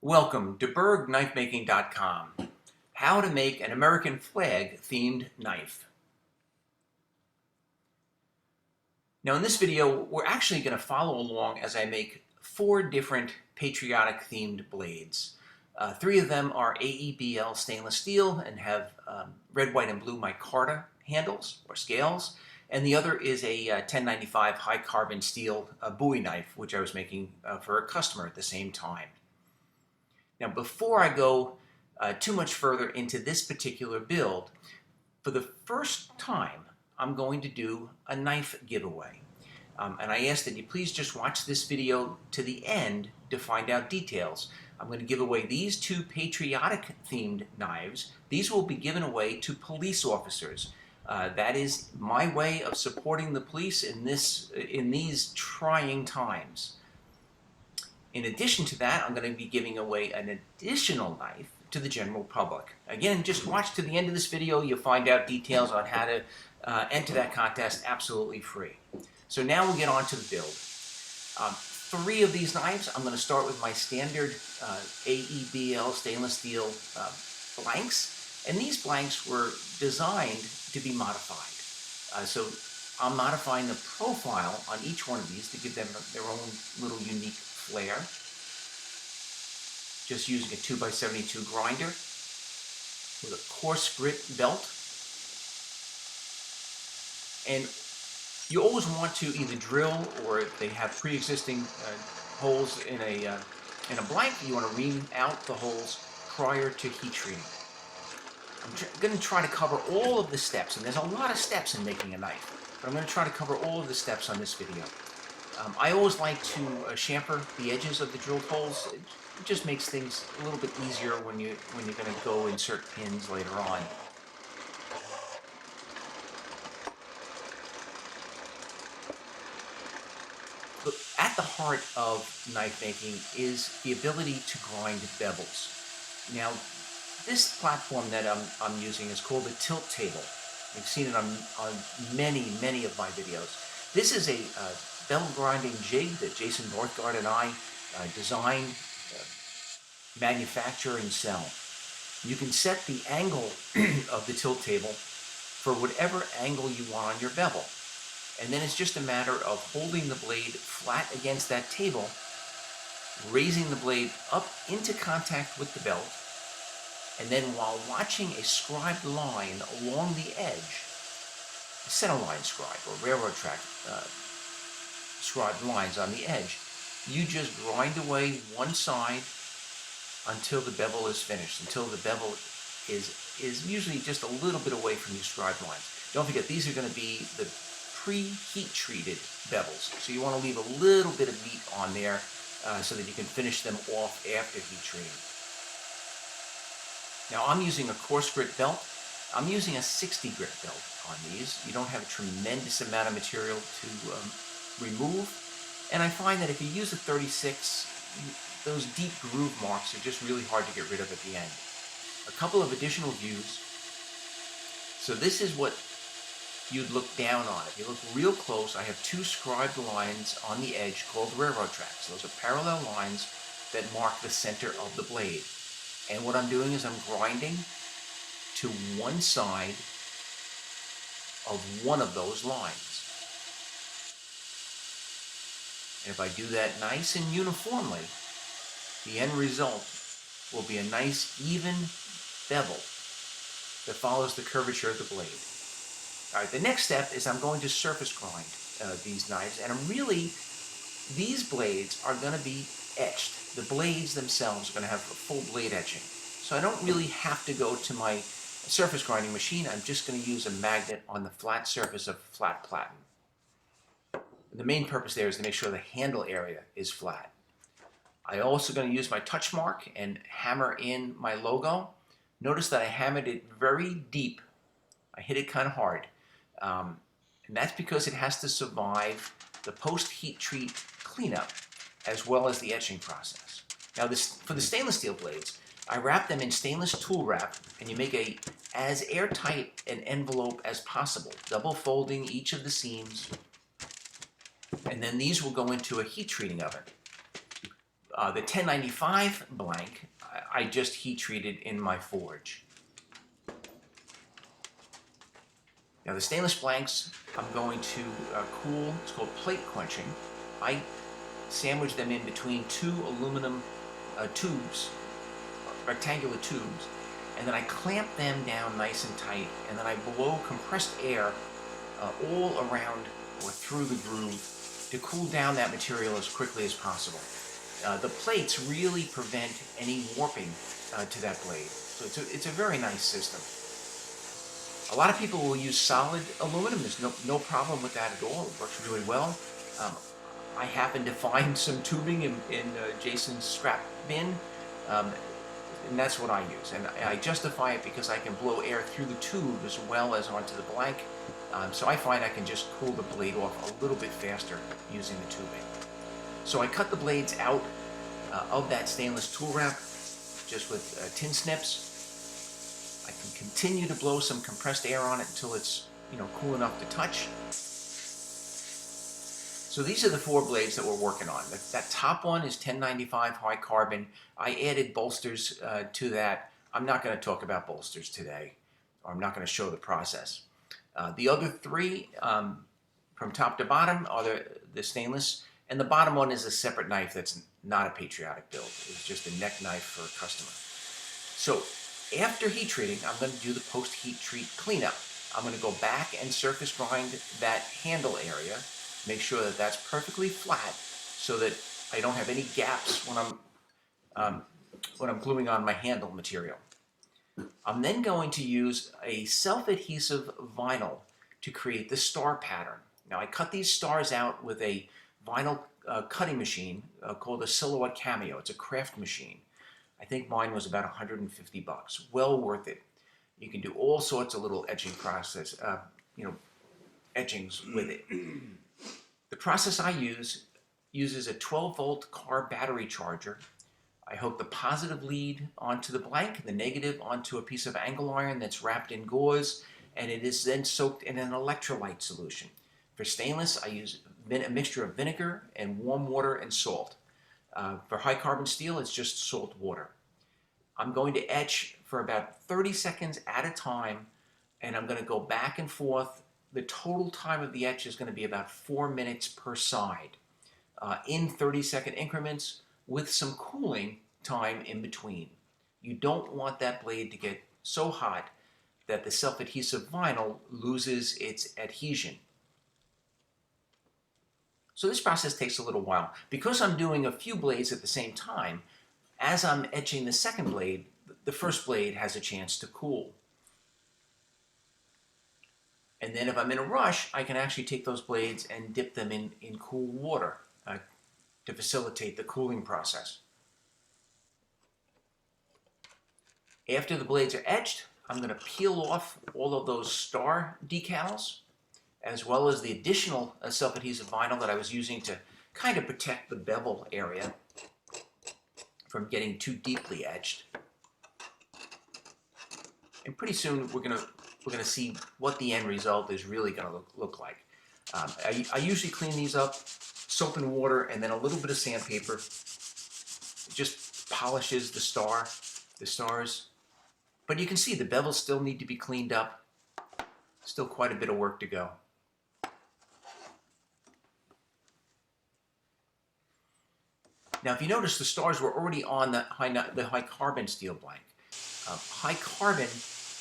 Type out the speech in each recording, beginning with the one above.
Welcome to BergKnifemaking.com. How to make an American flag themed knife. Now in this video, we're actually going to follow along as I make 4 different patriotic themed blades. 3 of them are AEBL stainless steel and have red, white, and blue micarta handles or scales. And the other is a 1095 high carbon steel Bowie knife, which I was making for a customer at the same time. Now, before I go too much further into this particular build, for the first time, I'm going to do a knife giveaway. And I ask that you please just watch this video to the end to find out details. I'm going to give away these 2 patriotic themed knives. These will be given away to police officers. That is my way of supporting the police in these trying times. In addition to that, I'm going to be giving away an additional knife to the general public. Again, just watch to the end of this video. You'll find out details on how to enter that contest absolutely free. So now we'll get on to the build. 3 of these knives, I'm going to start with my standard AEBL stainless steel blanks. And these blanks were designed to be modified. So I'm modifying the profile on each one of these to give them their own little unique flair. Just using a 2x72 grinder with a coarse grit belt. And you always want to either drill, or if they have pre-existing holes in a blank, you want to ream out the holes prior to heat treating. I'm going to try to cover all of the steps, and there's a lot of steps in making a knife, but I'm going to try to cover all of the steps on this video. I always like to chamfer the edges of the drilled holes. It just makes things a little bit easier when you're going to go insert pins later on. But at the heart of knife making is the ability to grind bevels. Now, this platform that I'm using is called a tilt table. You've seen it on many of my videos. This is a bevel grinding jig that Jason Northgard and I designed, manufacture, and sell. You can set the angle of the tilt table for whatever angle you want on your bevel. And then it's just a matter of holding the blade flat against that table, raising the blade up into contact with the belt, and then while watching a scribed line along the edge, a centerline scribe or railroad track scribed lines on the edge, you just grind away one side until the bevel is finished, until the bevel is usually just a little bit away from your scribed lines. Don't forget, these are going to be the pre-heat treated bevels, so you want to leave a little bit of meat on there so that you can finish them off after heat treating. Now I'm using a coarse grit belt. I'm using a 60 grit belt on these. You don't have a tremendous amount of material to remove, and I find that if you use a 36, those deep groove marks are just really hard to get rid of at the end. A couple of additional views. So this is what you'd look down on. If you look real close, I have 2 scribed lines on the edge called railroad tracks. Those are parallel lines that mark the center of the blade. And what I'm doing is I'm grinding to one side of one of those lines. And if I do that nice and uniformly, the end result will be a nice even bevel that follows the curvature of the blade. All right, the next step is I'm going to surface grind these knives, and these blades are going to be etched. The blades themselves are going to have a full blade etching. So I don't really have to go to my surface grinding machine. I'm just going to use a magnet on the flat surface of flat platen. The main purpose there is to make sure the handle area is flat. I'm also going to use my touch mark and hammer in my logo. Notice that I hammered it very deep. I hit it kind of hard. And that's because it has to survive the post-heat treat cleanup as well as the etching process. Now for the stainless steel blades, I wrap them in stainless tool wrap, and you make as airtight an envelope as possible, double folding each of the seams, and then these will go into a heat treating oven. The 1095 blank, I just heat treated in my forge. Now the stainless blanks, I'm going to cool. It's called plate quenching. I sandwich them in between two aluminum tubes, rectangular tubes, and then I clamp them down nice and tight, and then I blow compressed air all around or through the groove to cool down that material as quickly as possible. The plates really prevent any warping to that blade, so it's a very nice system. A lot of people will use solid aluminum. There's no problem with that at all. It works really well. I happened to find some tubing in Jason's scrap bin, and that's what I use. And I justify it because I can blow air through the tube as well as onto the blank. So I find I can just cool the blade off a little bit faster using the tubing. So I cut the blades out of that stainless tool wrap just with tin snips. I can continue to blow some compressed air on it until it's cool enough to touch. So these are the 4 blades that we're working on. That top one is 1095 high carbon. I added bolsters to that. I'm not going to talk about bolsters today, or I'm not going to show the process. The other 3 from top to bottom are the stainless, and the bottom one is a separate knife that's not a patriotic build. It's just a neck knife for a customer. So after heat treating, I'm going to do the post-heat treat cleanup. I'm going to go back and surface grind that handle area, make sure that that's perfectly flat so that I don't have any gaps when I'm gluing on my handle material. I'm then going to use a self-adhesive vinyl to create the star pattern. Now I cut these stars out with a vinyl cutting machine called a Silhouette Cameo. It's a craft machine. I think mine was about $150. Well worth it. You can do all sorts of little etching process, etchings with it. The process I use uses a 12-volt car battery charger. I hook the positive lead onto the blank, the negative onto a piece of angle iron that's wrapped in gauze, and it is then soaked in an electrolyte solution. For stainless, I use a mixture of vinegar and warm water and salt. For high carbon steel, it's just salt water. I'm going to etch for about 30 seconds at a time, and I'm going to go back and forth. The total time of the etch is going to be about 4 minutes per side in 30-second increments with some cooling time in between. You don't want that blade to get so hot that the self-adhesive vinyl loses its adhesion. So this process takes a little while. Because I'm doing a few blades at the same time, as I'm etching the second blade, the first blade has a chance to cool. And then if I'm in a rush, I can actually take those blades and dip them in cool water to facilitate the cooling process. After the blades are etched, I'm going to peel off all of those star decals, as well as the additional self-adhesive vinyl that I was using to kind of protect the bevel area from getting too deeply etched. And pretty soon we're gonna see what the end result is really going to look like. I usually clean these up, soap and water, and then a little bit of sandpaper. It just polishes the stars. But you can see the bevels still need to be cleaned up. Still quite a bit of work to go. Now, if you notice, the stars were already on the high carbon steel blank. High carbon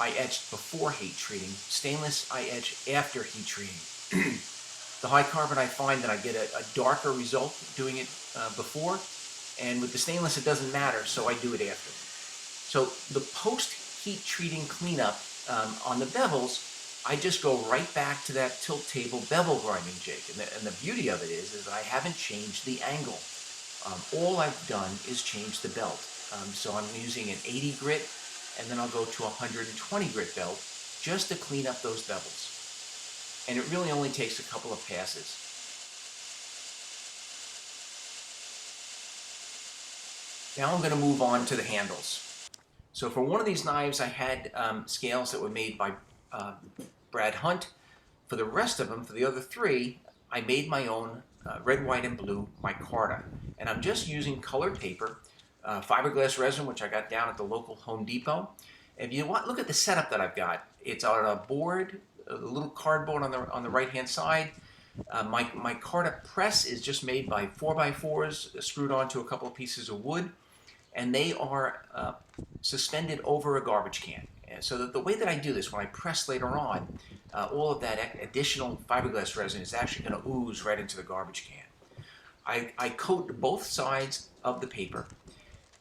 I etched before heat treating. Stainless I etch after heat treating. The high carbon, I find that I get a darker result doing it before, and with the stainless it doesn't matter, so I do it after. So the post-heat treating cleanup on the bevels, I just go right back to that tilt table bevel grinding jig, and the beauty of it is I haven't changed the angle. All I've done is change the belt. So I'm using an 80 grit, and then I'll go to a 120 grit belt just to clean up those bevels. And it really only takes a couple of passes. Now I'm going to move on to the handles. So for one of these knives, I had scales that were made by Brad Hunt. For the rest of them, for the other 3, I made my own red, white, and blue micarta. And I'm just using colored paper, fiberglass resin, which I got down at the local Home Depot. If you want, look at the setup that I've got. It's on a board, a little cardboard on the right-hand side. My Carta press is just made by 4x4s screwed onto a couple of pieces of wood, and they are suspended over a garbage can. And so that the way that I do this, when I press later on, all of that additional fiberglass resin is actually going to ooze right into the garbage can. I coat both sides of the paper,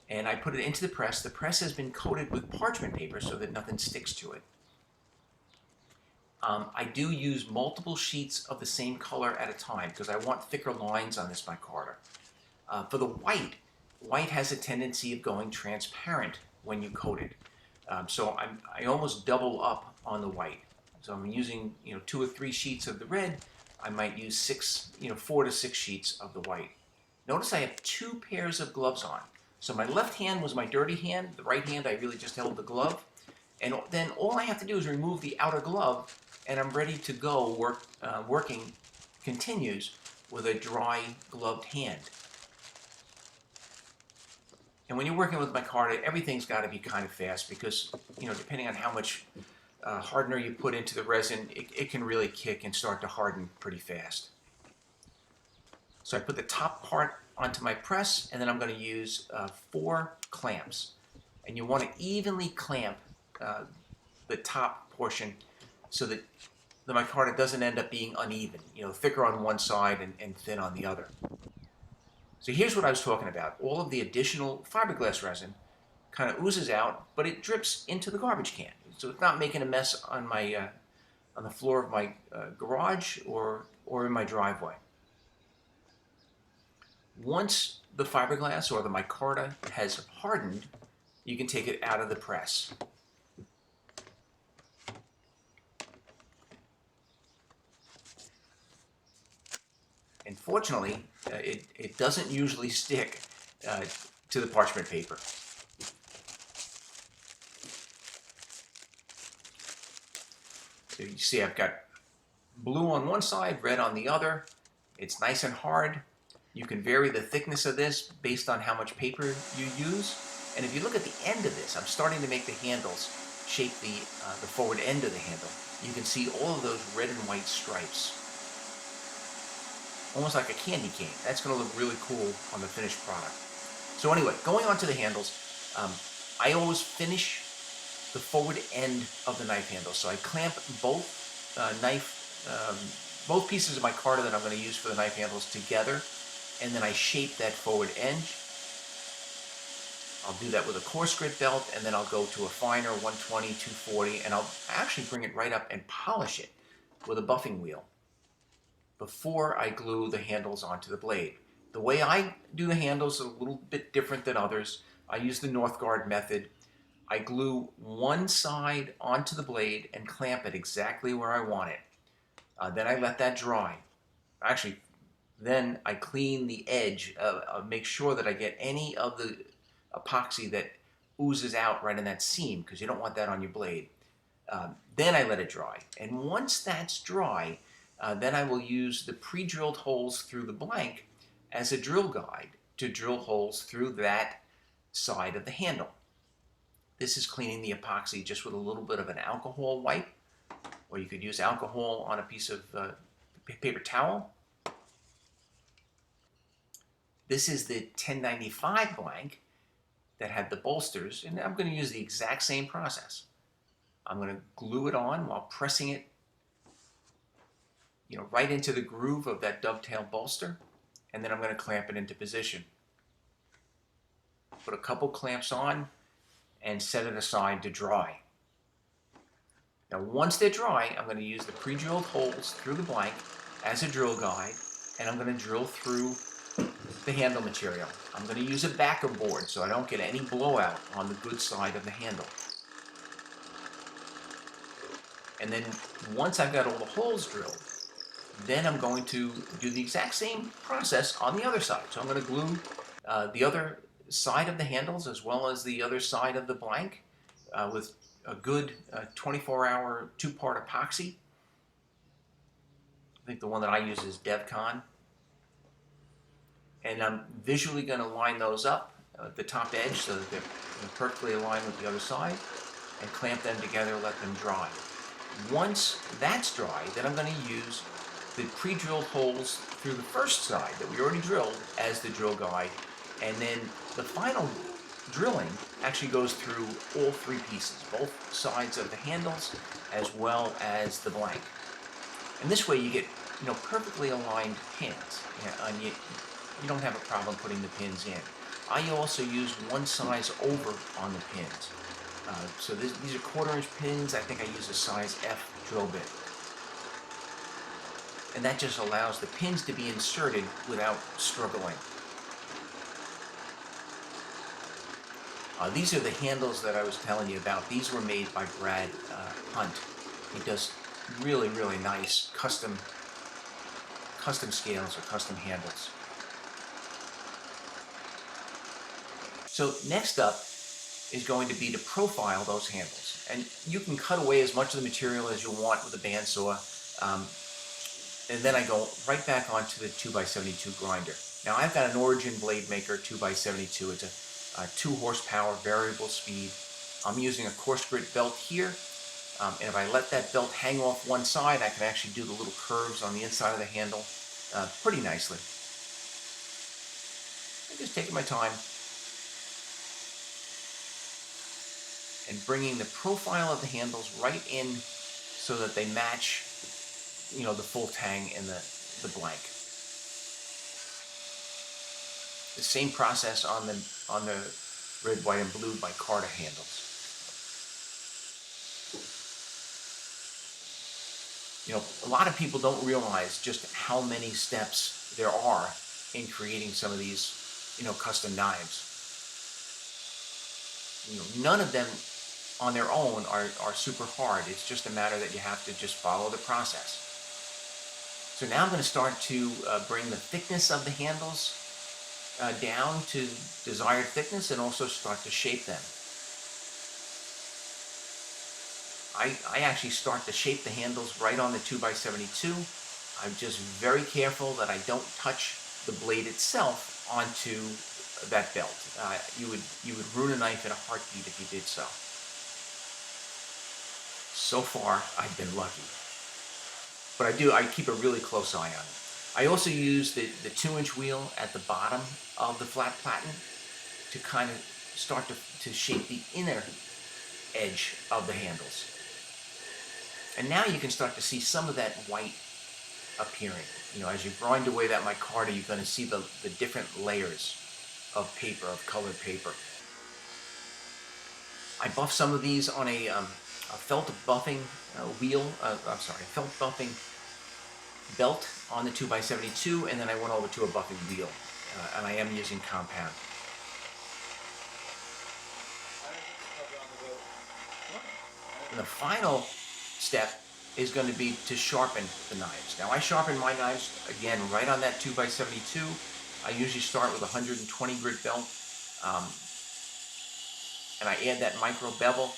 and I put it into the press. The press has been coated with parchment paper so that nothing sticks to it. I do use multiple sheets of the same color at a time because I want thicker lines on this micarta. For the white has a tendency of going transparent when you coat it. So I almost double up on the white. So I'm using 2 or 3 sheets of the red. I might use 4 to 6 sheets of the white. Notice I have 2 pairs of gloves on. So my left hand was my dirty hand. The right hand I really just held the glove. And then all I have to do is remove the outer glove, and I'm ready to go. Working continues with a dry gloved hand. And when you're working with micarta, everything's got to be kind of fast because, depending on how much hardener you put into the resin, it can really kick and start to harden pretty fast. So I put the top part onto my press, and then I'm going to use 4 clamps. And you want to evenly clamp the top portion so that the micarta doesn't end up being uneven, thicker on one side and thin on the other. So here's what I was talking about. All of the additional fiberglass resin kind of oozes out, but it drips into the garbage can. So it's not making a mess on my on the floor of my garage or in my driveway. Once the fiberglass or the micarta has hardened, you can take it out of the press. And fortunately, it doesn't usually stick to the parchment paper. So you see I've got blue on one side, red on the other. It's nice and hard. You can vary the thickness of this based on how much paper you use. And if you look at the end of this, I'm starting to make the handles shape the forward end of the handle. You can see all of those red and white stripes. Almost like a candy cane. That's going to look really cool on the finished product. So anyway, going on to the handles, I always finish the forward end of the knife handle. So I clamp both both pieces of micarta that I'm going to use for the knife handles together, and then I shape that forward edge. I'll do that with a coarse grit belt, and then I'll go to a finer 120, 240, and I'll actually bring it right up and polish it with a buffing wheel before I glue the handles onto the blade. The way I do the handles is a little bit different than others. I use the Northgard method. I glue one side onto the blade and clamp it exactly where I want it. Then I let that dry. Actually, then I clean the edge, make sure that I get any of the epoxy that oozes out right in that seam, because you don't want that on your blade. Then I let it dry. And once that's dry, then I will use the pre-drilled holes through the blank as a drill guide to drill holes through that side of the handle. This is cleaning the epoxy just with a little bit of an alcohol wipe, or you could use alcohol on a piece of paper towel. This is the 1095 blank that had the bolsters, and I'm going to use the exact same process. I'm going to glue it on while pressing it right into the groove of that dovetail bolster, and then I'm going to clamp it into position. Put a couple clamps on and set it aside to dry. Now once they're dry, I'm going to use the pre-drilled holes through the blank as a drill guide, and I'm going to drill through the handle material. I'm going to use a backer board so I don't get any blowout on the good side of the handle. And then once I've got all the holes drilled, then I'm going to do the exact same process on the other side. So I'm going to glue the other side of the handles as well as the other side of the blank with a good 24-hour 2-part epoxy. I think the one that I use is DevCon. And I'm visually going to line those up at the top edge so that they're perfectly aligned with the other side, and clamp them together, let them dry. Once that's dry, then I'm going to use the pre-drilled holes through the first side that we already drilled as the drill guide, and then the final drilling actually goes through all three pieces, both sides of the handles as well as the blank. And this way you get, perfectly aligned pins, and you don't have a problem putting the pins in. I also use one size over on the pins. So these are 1/4 inch pins. I think I use a size F drill bit. And that just allows the pins to be inserted without struggling. These are the handles that I was telling you about. These were made by Brad Hunt. He does really, really nice custom scales or custom handles. So next up is going to be to profile those handles. And you can cut away as much of the material as you want with a bandsaw. And then I go right back onto the 2x72 grinder. Now I've got an Origin blade maker 2x72. It's a 2 horsepower variable speed. I'm using a coarse grit belt here. And if I let that belt hang off one side, I can actually do the little curves on the inside of the handle pretty nicely. I'm just taking my time and bringing the profile of the handles right in so that they match, the full tang and the blank. The same process on the red, white, and blue micarta handles. A lot of people don't realize just how many steps there are in creating some of these, custom knives. None of them on their own are super hard. It's just a matter that you have to just follow the process. So now I'm going to start to bring the thickness of the handles down to desired thickness, and also start to shape them. I actually start to shape the handles right on the 2x72. I'm just very careful that I don't touch the blade itself onto that belt. You would ruin a knife in a heartbeat if you did so. So far, I've been lucky. But I keep a really close eye on it. I also use the 2-inch wheel at the bottom of the flat platen to kind of start to shape the inner edge of the handles. And now you can start to see some of that white appearing. As you grind away that micarta, you're going to see the different layers of paper, of colored paper. I buff some of these on a felt buffing felt buffing belt on the 2x72, and then I went over to a buffing wheel, and I am using compound. And the final step is going to be to sharpen the knives. Now I sharpen my knives, again, right on that 2x72. I usually start with a 120 grit belt, and I add that micro bevel,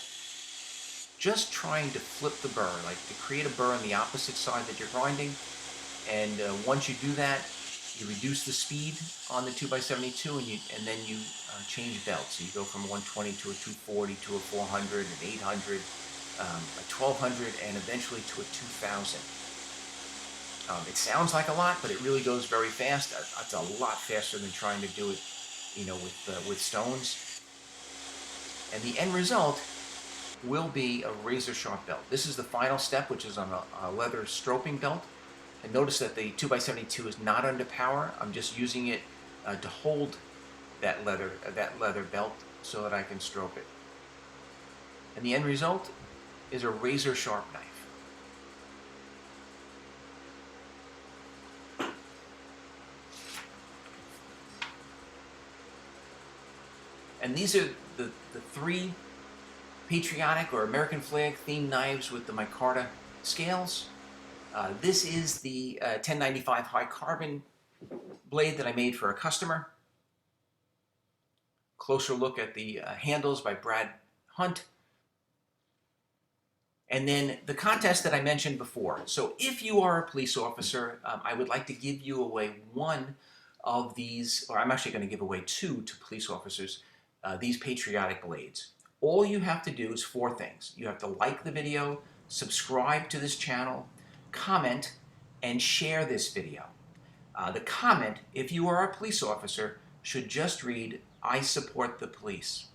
just trying to flip the burr, like to create a burr on the opposite side that you're grinding. And once you do that, you reduce the speed on the 2x72, and then you change belts. So you go from 120 to a 240 to a 400, an 800, a 1200, and eventually to a 2000. It sounds like a lot, but it really goes very fast. It's a lot faster than trying to do it, with stones. And the end result will be a razor sharp belt. This is the final step, which is on a leather stroping belt. And notice that the 2x72 is not under power. I'm just using it to hold that leather belt so that I can stroke it. And the end result is a razor sharp knife. And these are the 3 patriotic or American flag themed knives with the micarta scales. This is the 1095 high carbon blade that I made for a customer. Closer look at the handles by Brad Hunt. And then the contest that I mentioned before. So if you are a police officer, I would like to give you away one of these, or I'm actually going to give away 2 to police officers, these patriotic blades. All you have to do is 4 things. You have to like the video, subscribe to this channel, comment, and share this video. The comment, if you are a police officer, should just read, "I support the police."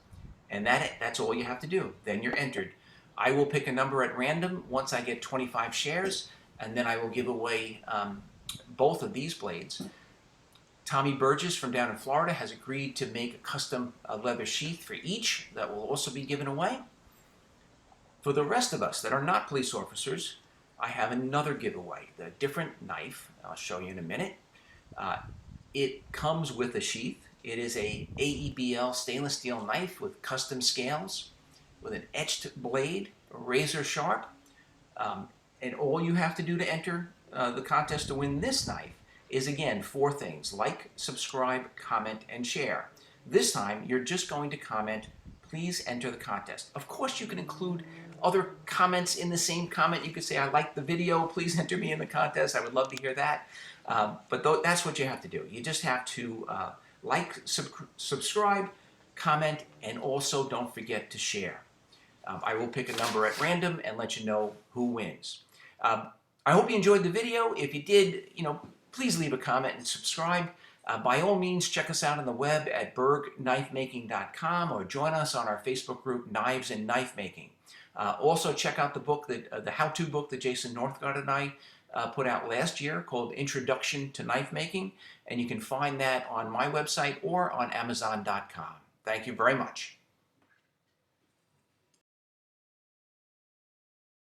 And that's all you have to do. Then you're entered. I will pick a number at random once I get 25 shares, and then I will give away both of these blades. Tommy Burgess from down in Florida has agreed to make a custom leather sheath for each that will also be given away. For the rest of us that are not police officers, I have another giveaway, the different knife. I'll show you in a minute. It comes with a sheath. It is a AEBL stainless steel knife with custom scales, with an etched blade, razor sharp. And all you have to do to enter the contest to win this knife is, again, 4 things: like, subscribe, comment, and share. This time, you're just going to comment, "Please enter the contest." Of course, you can include other comments in the same comment. You could say, "I like the video, please enter me in the contest." I would love to hear that. But that's what you have to do. You just have to like, subscribe, comment, and also don't forget to share. I will pick a number at random and let you know who wins. I hope you enjoyed the video. If you did, please leave a comment and subscribe. By all means, check us out on the web at bergknifemaking.com or join us on our Facebook group, Knives and Knife Making. Also, check out the book, the how-to book that Jason Northgard and I put out last year called Introduction to Knife Making, and you can find that on my website or on Amazon.com. Thank you very much.